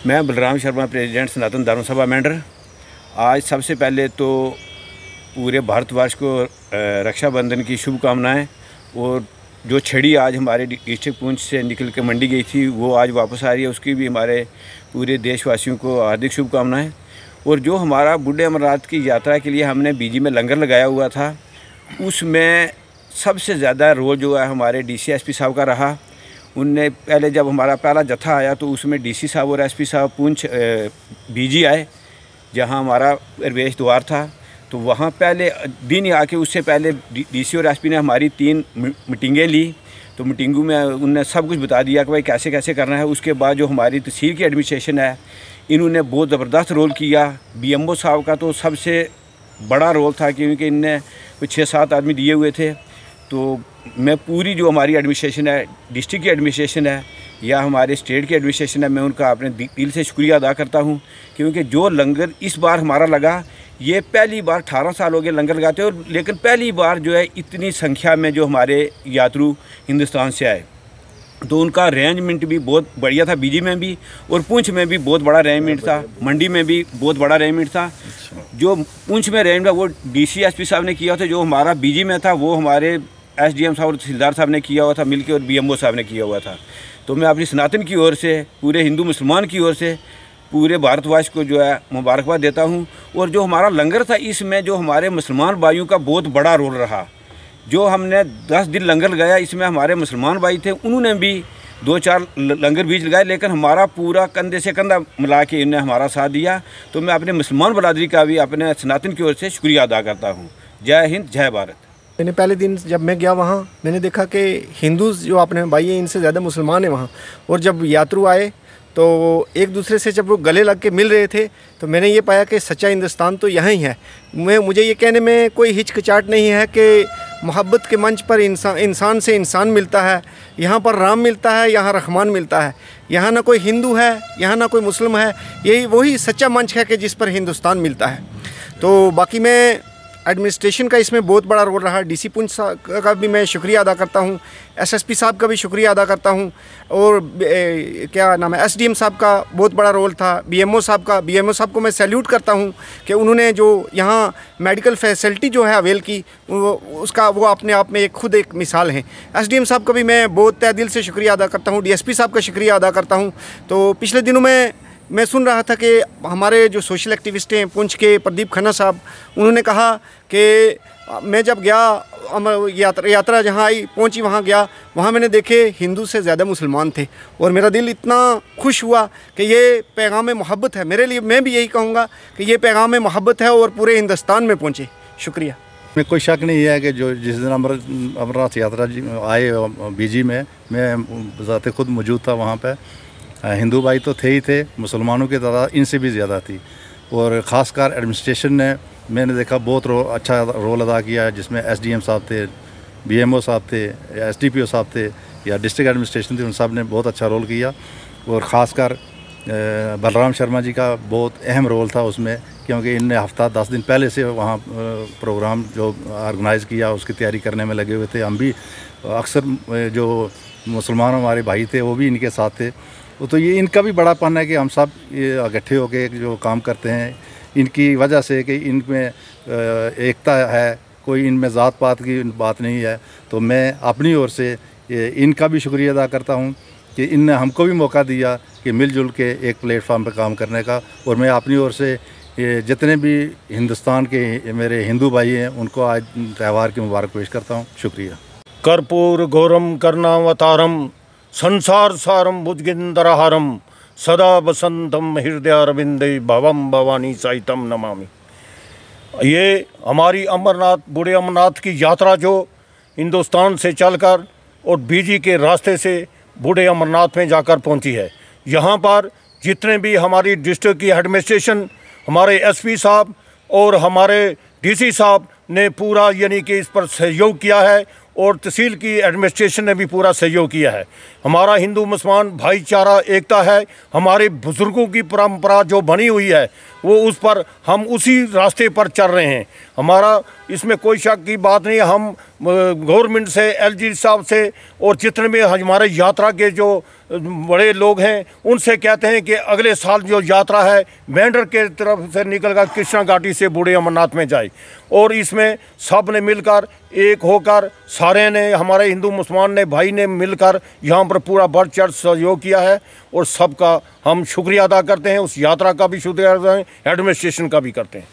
मैं बलराम शर्मा, प्रेसिडेंट सनातन धर्म सभा मेंढर। आज सबसे पहले तो पूरे भारतवर्ष को रक्षाबंधन की शुभकामनाएं। और जो छड़ी आज हमारे डिस्ट्रिक्ट पुंछ से निकल के मंडी गई थी वो आज वापस आ रही है, उसकी भी हमारे पूरे देशवासियों को हार्दिक शुभकामनाएं। और जो हमारा बूढ़े अमरनाथ की यात्रा के लिए हमने बीजी में लंगर लगाया हुआ था, उसमें सबसे ज़्यादा रोल जो है हमारे डीसी एसपी साहब का रहा। उनने पहले जब हमारा पहला जत्था आया तो उसमें डीसी साहब और एसपी साहब पुंछ बीजी आए, जहां हमारा प्रवेश द्वार था। तो वहां पहले दिन ही आके उससे पहले डीसी और एसपी ने हमारी 3 मीटिंगें ली। तो मीटिंगों में उनने सब कुछ बता दिया कि भाई कैसे कैसे करना है। उसके बाद जो हमारी तहसील की एडमिनिस्ट्रेशन है, इन्होंने बहुत ज़बरदस्त रोल किया। बीएमओ साहब का तो सबसे बड़ा रोल था, क्योंकि इनने कुछ 6-7 आदमी दिए हुए थे। तो मैं पूरी जो हमारी एडमिनिस्ट्रेशन है, डिस्ट्रिक्ट की एडमिनिस्ट्रेशन है या हमारे स्टेट की एडमिनिस्ट्रेशन है, मैं उनका अपने दिल से शुक्रिया अदा करता हूं। क्योंकि जो लंगर इस बार हमारा लगा, ये पहली बार 18 साल हो गए लंगर लगाते हो, लेकिन पहली बार जो है इतनी संख्या में जो हमारे यात्रु हिंदुस्तान से आए। तो उनका अरेंजमेंट भी बहुत बढ़िया था, बीजी में भी और पुंछ में भी बहुत बड़ा अरेंजमेंट था, मंडी में भी बहुत बड़ा अरेंजमेंट था। जो पुंछ में अरेंजमेंट था वो डीसी एसपी साहब ने किया था, जो हमारा बीजी में था वो हमारे एसडीएम साहब और तहसीलदार साहब ने किया हुआ था मिलके, और बीएमओ साहब ने किया हुआ था। तो मैं अपनी सनातन की ओर से, पूरे हिंदू मुसलमान की ओर से पूरे भारतवर्ष को जो है मुबारकबाद देता हूँ। और जो हमारा लंगर था, इसमें जो हमारे मुसलमान भाइयों का बहुत बड़ा रोल रहा। जो हमने 10 दिन लंगर लगाया, इसमें हमारे मुसलमान भाई थे, उन्होंने भी 2-4 लंगर बीज लगाए, लेकिन हमारा पूरा कंधे से कंधा मिला के इन्हें हमारा साथ दिया। तो मैं अपने मुसलमान बरादरी का भी अपने सनातन की ओर से शुक्रिया अदा करता हूँ। जय हिंद, जय भारत। मैंने पहले दिन जब मैं गया वहाँ, मैंने देखा कि हिंदू जो अपने भाई हैं इनसे ज़्यादा मुसलमान हैं वहाँ। और जब यात्रु आए तो एक दूसरे से जब वो गले लग के मिल रहे थे, तो मैंने ये पाया कि सच्चा हिंदुस्तान तो यहाँ ही है। मुझे ये कहने में कोई हिचकिचाहट नहीं है कि मोहब्बत के मंच पर इंसान से इंसान मिलता है। यहाँ पर राम मिलता है, यहाँ रहमान मिलता है। यहाँ ना कोई हिंदू है, यहाँ ना कोई मुस्लिम है। यही वही सच्चा मंच है कि जिस पर हिंदुस्तान मिलता है। तो बाकी मैं एडमिनिस्ट्रेशन का इसमें बहुत बड़ा रोल रहा। डीसी पुंछ का भी मैं शुक्रिया अदा करता हूँ, एसएसपी साहब का भी शुक्रिया अदा करता हूँ। और क्या नाम है, एसडीएम साहब का बहुत बड़ा रोल था। बीएमओ साहब को मैं सैल्यूट करता हूँ कि उन्होंने जो यहाँ मेडिकल फैसिलिटी जो है अवेल की, वो अपने आप में खुद एक मिसाल है। एसडीएम साहब का भी मैं बहुत तहे दिल से शुक्रिया अदा करता हूँ। डीएसपी साहब का शुक्रिया अदा करता हूँ। तो पिछले दिनों में मैं सुन रहा था कि हमारे जो सोशल एक्टिविस्ट हैं पुंछ के, प्रदीप खन्ना साहब, उन्होंने कहा कि मैं जब गया यात्रा जहाँ आई पहुँची, वहाँ गया, वहाँ मैंने देखे हिंदू से ज़्यादा मुसलमान थे। और मेरा दिल इतना खुश हुआ कि ये पैगाम मोहब्बत है मेरे लिए। मैं भी यही कहूँगा कि ये पैगाम मोहब्बत है और पूरे हिंदुस्तान में पहुँचे। शुक्रिया। में कोई शक नहीं है कि जो जिस दिन अमरनाथ यात्रा आए बीजी में, मैं ज़ाते खुद मौजूद था वहाँ पर। हिंदू भाई तो थे ही थे, मुसलमानों की तादाद इनसे भी ज़्यादा थी। और ख़ासकर एडमिनिस्ट्रेशन ने, मैंने देखा, बहुत अच्छा रोल अदा किया, जिसमें एसडीएम साहब थे, बीएमओ साहब थे, या एसडीपीओ साहब थे, या डिस्ट्रिक्ट एडमिनिस्ट्रेशन थी, उन सब ने बहुत अच्छा रोल किया। और ख़ासकर बलराम शर्मा जी का बहुत अहम रोल था उसमें, क्योंकि इनने हफ्ता 10 दिन पहले से वहाँ प्रोग्राम जो ऑर्गेनाइज़ किया उसकी तैयारी करने में लगे हुए थे। हम भी अक्सर जो मुसलमान हमारे भाई थे वो भी इनके साथ थे। तो ये इनका भी बड़ापन है कि हम सब ये इकट्ठे होकर जो काम करते हैं, इनकी वजह से कि इनमें एकता है, कोई इनमें ज़ात पात की बात नहीं है। तो मैं अपनी ओर से इनका भी शुक्रिया अदा करता हूँ कि इनने हमको भी मौका दिया कि मिलजुल के एक प्लेटफार्म पर काम करने का। और मैं अपनी ओर से जितने भी हिंदुस्तान के मेरे हिंदू भाई हैं उनको आज त्यौहार की मुबारक पेश करता हूँ। शुक्रिया। कर्पूर घोरम कर्णावतारम संसार सारम भुजगेंद्रहारम सदा बसंतम हृदयारविंदे भवम भवानी साहितम नमामि। ये हमारी अमरनाथ, बूढ़े अमरनाथ की यात्रा जो हिंदुस्तान से चलकर और बीजी के रास्ते से बूढ़े अमरनाथ में जाकर पहुंची है। यहाँ पर जितने भी हमारी डिस्ट्रिक्ट की एडमिनिस्ट्रेशन, हमारे एसपी साहब और हमारे डीसी साहब ने पूरा यानी कि इस पर सहयोग किया है, और तहसील की एडमिनिस्ट्रेशन ने भी पूरा सहयोग किया है। हमारा हिंदू मुसलमान भाईचारा एकता है, हमारे बुज़ुर्गों की परंपरा जो बनी हुई है वो उस पर हम उसी रास्ते पर चल रहे हैं। हमारा इसमें कोई शक की बात नहीं। हम गवर्नमेंट से, एलजी साहब से और जितने भी हमारे यात्रा के जो बड़े लोग हैं उनसे कहते हैं कि अगले साल जो यात्रा है मेंढर के तरफ से निकलकर कृष्णा घाटी से बूढ़े अमरनाथ में जाए। और इसमें सब ने मिलकर एक होकर सारे ने, हमारे हिंदू मुसलमान ने, भाई ने मिलकर यहाँ पर पूरा बढ़ चढ़ सहयोग किया है और सबका हम शुक्रिया अदा करते हैं। उस यात्रा का भी शुक्रिया अदा करते हैं, एडमिनिस्ट्रेशन का भी करते हैं।